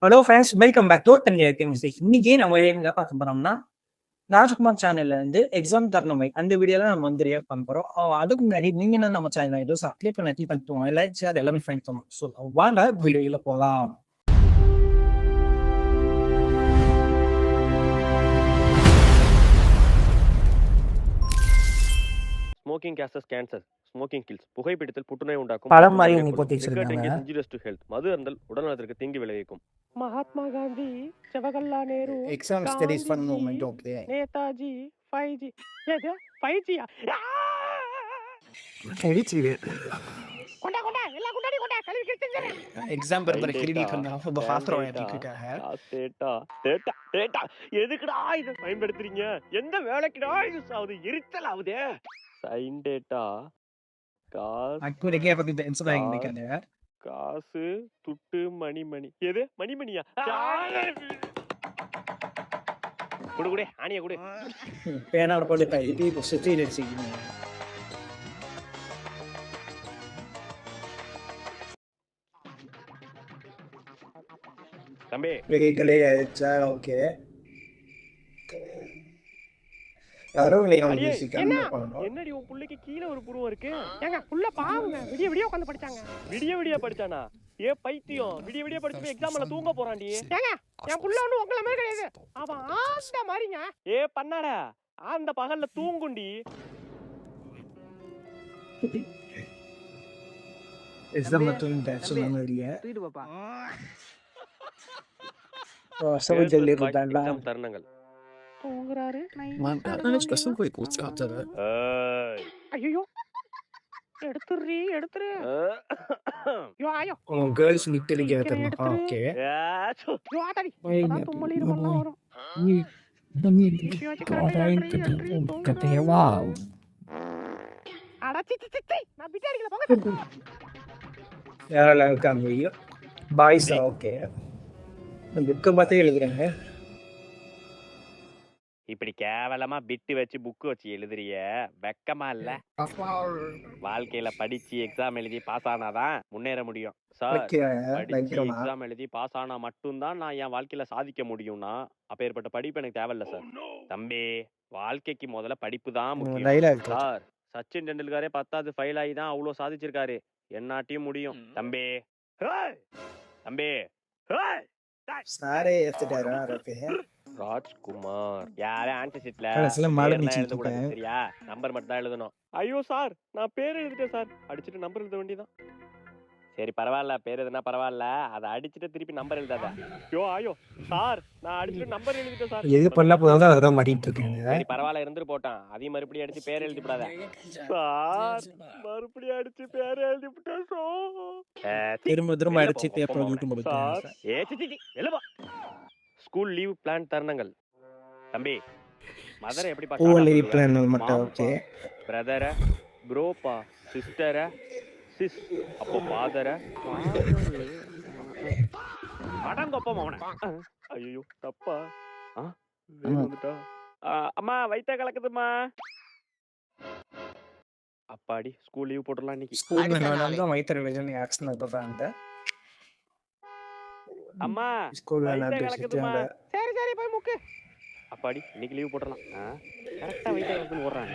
Hello friends, welcome back to music. இன்னைக்கு நம்ம என்ன பார்க்க போறோம்னா, ராஜ்குமார் சேனல்ல இருந்து எக்ஸாம் தரணுமை அந்த வீடியோல நம்ம வந்து ரியாக்ட் பண்ண போறோம். அதுக்கு முன்னாடி நீங்க என்ன நம்ம சேனல் ஏதோ சப்ஸ்கிரைப் பண்ணிட்டு லைக் ஷேர் எல்லாமே பண்ணிட்டோம். ஸோ வாங்க வீடியோல போகலாம். Smoking causes cancer, smoking kills. புகைப்பிடித்தல் புற்றுநோய் உண்டாக்கும். படம் மாதிரி நீங்க போட்டு வச்சிருக்காங்க. Injurious to health. மது அருந்தல் உடல்நலத்திற்கு தீங்கு விளைவிக்கும். Mahatma Gandhi, Jawaharlal Nehru, exam studies fun moment. Okay, Netaji 5G. ஏது 5G கொண்டா எல்லாம் கொண்டாடி கொண்டா கழுவி கிழிச்சிங்க. எக்ஸாம் பேப்பர் கிளினி பண்ணா ரொம்ப ஃபாஸ்டா ஏத்திட்டாங்க. டேட்டா எதுக்குடா இத பயன்படுத்துறீங்க? எந்த வேலைக்குடா இது சாவுது? எரிச்சல் ஆவுதே. சைன் டேட்டா அக்குரேக்கே பத்தி டென்ஷன் ஆகிங்க. காசு துட்டு மணி எது மணியா? குடு ஆணிய குடு. பேனாவோட போட்டு டைப் இப்போ ஸ்டில் அடிச்சிங்க. தம்பி வெகிக்கலே ஆயிடுச்சா? ஓகே, என்னடி உன் புள்ளைக்கு கீழே ஒரு புருவம் இருக்கு? ஏங்க புள்ள பாவுங்க, விடிய உட்கார்ந்து படிச்சாங்க. விடிய படிச்சானா? ஏ பைத்தியம், விடிய படிச்சு எக்ஸாம்ல தூங்க போறான்டி. ஏங்க என் புள்ள ஒண்ணு உங்கள மாதிரி கிடையாது, அவன் ஆந்த மாதிரிங்க. ஏ பண்ணாடா, அந்த பகல்ல தூங்குண்டி. எக்ஸாம்ல தூங்கிட்ட சொன்னாங்க இல்லையா? தூக்கிட்டு பாப்பா. சவுஜல்ல இருந்தாங்களா? தருணங்கள் தூங்குறாரு. ஸ்பெஷல் போய் போச்சு ஆச்சற. ஐயோ எடுத்துறீ யோ ஆயோ. கேர்ள்ஸ் நிட்டலிங்க ஏத்தறோம். ஓகே, யோ ஆதாடி தும்மலி பண்ணா வரும். கதையவா அடச்சி நான் பிட்டாரில போங்க. யாரெல்லாம் இருக்காங்க? பாய்ஸ். ஓகே, புக்கை பார்த்தே எழுதுறாங்க. இப்படி கேவலமா பிட்டு வச்சு புக்கு வச்சு எழுதுறிய வெக்கமா இல்ல? வாழ்க்கையில படிச்சு எக்ஸாம் எழுதி பாஸ் ஆனாதான் முன்னேற முடியும் சார். படிச்சு எக்ஸாம் எழுதி பாஸ் ஆனா மட்டும்தான் நான் என் வாழ்க்கையில சாதிக்க முடியும்னா அப்பேற்பட்ட படிப்பு எனக்கு தேவையில்ல சார். தம்பி, வாழ்க்கைக்கு முதல்ல படிப்பு தான் முக்கியம் சார். சச்சின் டெண்டுல்கரே 10வது ஃபெயில் ஆகி தான் அவ்வளவு சாதிச்சிருக்காரு. என்னாட்டியும் முடியும் தம்பி. சாரே எடுத்துட்டாரா? ராஜ்குமார் யாரே ஆன்சர் ஷீட்ல சரியா நம்பர் மட்டும் தான் எழுதணும். ஐயோ சார், நான் பேர் எழுதிட்டேன் சார். அடிச்சுட்டு நம்பர் எழுத வேண்டியதான். சரி பரவாயில்ல, பேர் எதுனா பரவாயில்ல, அதை அடிச்சுட்டு திருப்பி நம்பர் எழுதாத. ஐயோ சார், நான் அடிச்சுட்டு நம்பர் எழுதிட்டேன் சார். எது பண்ணா போதும் அதான் மாட்டிட்டு இருக்கேன். சரி பரவாயில்ல, இருந்து போட்டான். அதையும் மறுபடியும் அடிச்சு பேர் எழுதி விடாத சார். மறுபடியும் அடிச்சு பேர் எழுதி விட்டேன் சார். திரும்ப அடிச்சு பேப்பர் யூடியூப் போட்டான். எழுவா. ஸ்கூல் லீவ் பிளான் தருணங்கள். தம்பி, மதரை எப்படி ஸ்கூல் லீவ் பிளான் மட்டும். ஓகே, பிரதர ப்ரோப்பா, சிஸ்டர சிஸ், அப்போ ஃபாதர அடங்கொப்பம் அவன. ஐயோ தப்பா வந்துட்டா. அம்மா வயித்த கலக்குதுமா. அப்பாடி, ஸ்கூல் லீவ் போட்டுடலாம் இன்னைக்கு. ஸ்கூல்ல வயித்த ரிவிஷன் ஆக்சன் பண்றாங்க. அம்மா ஸ்கூல்ல கலக்குதுமா. சரி போய் முக்கு. அப்பாடி, இன்னைக்கு லீவ் போட்டுறலாம். கரெக்ட்டா வயித்த கலக்குன்னு ஓடுறாங்க.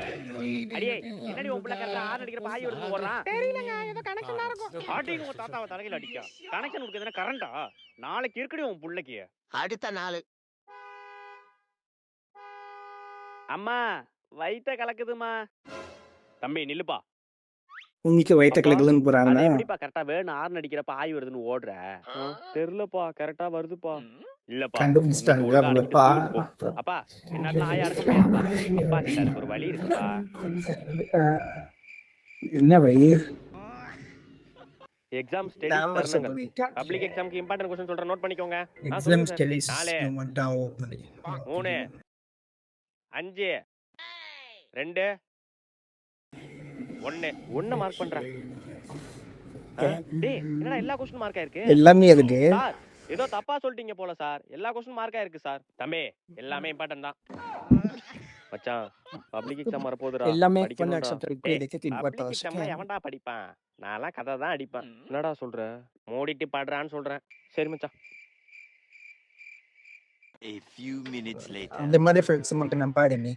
அடியே, என்னடி உன் புள்ள கரெக்ட்டா ஆன் அடிக்கிற பாய் வருது ஓடுறான். தெரியலங்க, ஏதோ கனெக்ஷனா இருக்கும். ஆட்டிங்க உன் தாத்தாவை தரகையில அடிக்க. கனெக்ஷன் கொடுக்குதுன்னா கரண்டா? நாளைக்கு இருக்குடி உன் புள்ளைக்கு. அடுத்த நாள். அம்மா வயித்த கலக்குதுமா. தம்பி நில்லுப்பா. உங்களுக்கு வயித்த கலக்குதுன்னு போறாங்க. எப்படிப்பா கரெக்ட்டா வேணும் ஆர்ன் அடிக்கிறப்ப ஆய் வருதுன்னு ஓடுற? தெரியலப்பா, கரெக்ட்டா வருதுப்பா. இல்லப்பா கண்டுபிடிச்சிட்டாங்க. அப்பா என்னால ஆயா இருக்க முடியாதுப்பா. அதுக்கு ஒரு வழி இருக்குப்பா. என்ன வழி? எக்ஸாம் ஸ்டடீஸ் தருணங்கள். பப்ளிக் எக்ஸாம்க்கு இம்பார்ட்டன்ட் क्वेश्चन சொல்றேன், நோட் பண்ணிக்கோங்க. எக்ஸாம் ஸ்டடீஸ் 4 3 5 2 1 மார்க் பண்றேன். டேய், என்னடா எல்லா क्वेश्चन மார்க் ஆயிருக்கு? எல்லாமே இருக்கு சார். ஏதோ தப்பா சொல்லிட்டீங்க போல சார். எல்லா क्वेश्चन மார்க் ஆயிருக்கு சார். தம்பி, எல்லாமே இம்பார்ட்டன்ட் தான் மச்சான். பப்ளிக் எக்ஸாம் வர போதுடா. எல்லாமே படிக்கணும்டா. பப்ளிக் எக்ஸாம்ல எவன்டா படிப்பான்? நான்லாம் கதை தான் அடிப்பேன். என்னடா சொல்ற? மூடிட்டு பாடுறான்னு சொல்றேன். சரி மச்சான். A few minutes later. அந்த மாதிரி ஃப்ரெண்ட்ஸ் மட்டும் நான் பாருங்க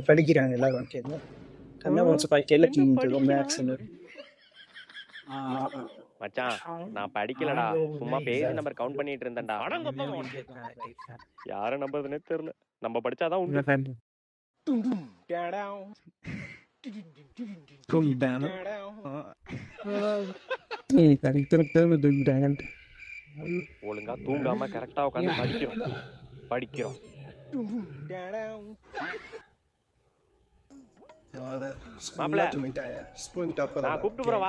படிக்கிறாங்க எல்லாரும் கேட்க கண்ணா கொஞ்சம் படிக்கல மேக்ஸ் மச்சான் நான் படிக்கலடா சும்மா பேஜ் நம்பர் கவுண்ட் பண்ணிட்டு இருந்தேன்டா யார நம்புறதுனே தெரியல நம்ம படிச்சாதான் உண்டு ஒழுங்கா தூங்காம கரெக்டா உட்காந்து படிக்கிறோம் மாப்பிள நான் கூப்பிட்டு போறேன்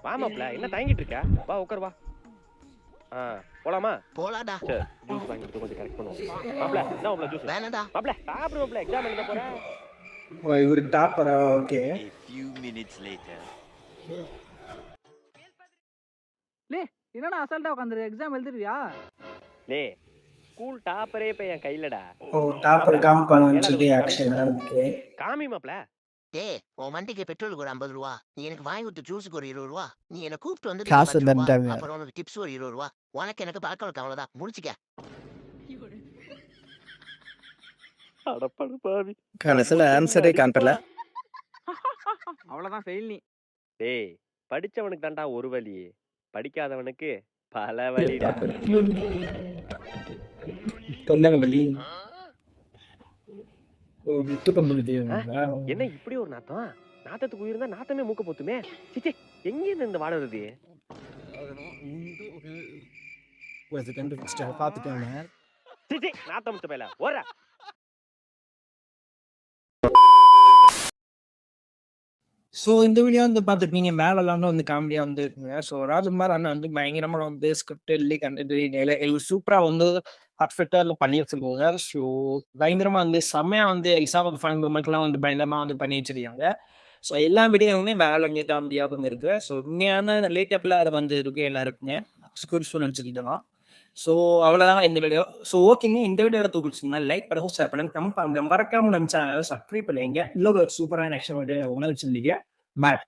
வா மாப்பிள என்ன தயங்கிட்டு இருக்க வா உட்கார் வா போலாமா போலாடா சரி ஜூஸ் வாங்கிட்டு கொஞ்சம் கரெக்ட் பண்ணுவோம் மாப்பிள என்ன உள்ள ஜூஸ் வேணாடா மாப்பிள சாப்பிடு மாப்பிள எக்ஸாம் எழுத போறேன் இவரு டாப்பரா okay A few minutes later. என்னடா அசால்ட்டா உட்காந்துரு எக்ஸாம் எழுதுறியா லே ஸ்கூல் டாப்பரே இப்ப என் கையிலடா ஓ டாப்பர் காமிப்பாங்கன்னு சொல்லி ஆக்ஷன் ஓகே காமி மாப்பிள டேய் உன் வண்டிக்கு பெட்ரோலுக்கு ஒரு 50 ரூபா நீ எனக்கு வாங்கி கொடுத்த ஜூஸுக்கு ஒரு 20 ரூபா நீ என்ன கூப்பிட்டு வந்து காசு 10 ரூபா. தந்துட்டாங்க. அப்புறம் உனக்கு டிப்ஸ் ஒரு 20 ரூபா உனக்கு எனக்கு பழக்கம் இருக்கு அவ்வளவுதான் முடிச்சுக்க அடப்படு பாவி கடைசியில் ஆன்சரே காட்டல அவ்வளவுதான் ஃபெயில் நீ டேய் படிச்சவனுக்கு தான்டா ஒரு வழி படிக்காதவனுக்கு பல வழிடா தொண்டங்க வலி தூக்கம் முடியுது என்ன இப்படி ஒரு நாத்தம் நாத்தத்துக்கு உயிர் இருந்தா நாத்தமே மூக்க போத்துமே சிச்சே எங்க இருந்து இந்த வாடை வருது பார்த்துக்கோங்க சிச்சே நாத்தம் முத்த பேல ஓர ஸோ இந்த வீடியோ வந்து பார்த்துருப்பீங்க மேலெல்லாம் வந்து காமெடியாக வந்து இருக்குங்க ஸோ ராஜ்குமார் அண்ணன் வந்து பயங்கரமாக வந்து ஸ்கிரிப்ட் எழுதி கண்டு சூப்பராக வந்து பர்ஃபெக்டாக பண்ணி வச்சுருக்காங்க ஸோ பயங்கரமாக வந்து செம்மையாக வந்து எக்ஸாம்பிள் ஃபன் மூமெண்ட்லாம் வந்து பயங்கரமாக வந்து பண்ணி வச்சிருக்காங்க ஸோ எல்லா வீடியோவுமே வேலை வந்து காமெடியாக வந்து இருக்குது ஸோ உண்மையான லேட்டப்பில் அதை வந்து இருக்கு எல்லாருக்குங்க ஸ்கூல் ஸ்டூடெண்ட்ஸ் இதெல்லாம் ஸோ அவ்வளோதான் இந்த வீடியோ ஸோ ஓகேங்க இந்த வீடியோவில் தூக்கிச்சுன்னா லைக் பண்ணவும் ஷேர் பண்ணுங்க கமெண்ட் பண்ணுங்க மறக்காம நம்ம சேனலை சப்ஸ்கிரைப் பண்ணுவீங்க இல்லை ஒரு சூப்பரான ஆக்ஷன் வந்து உணவு வச்சுருந்தீங்க பாய்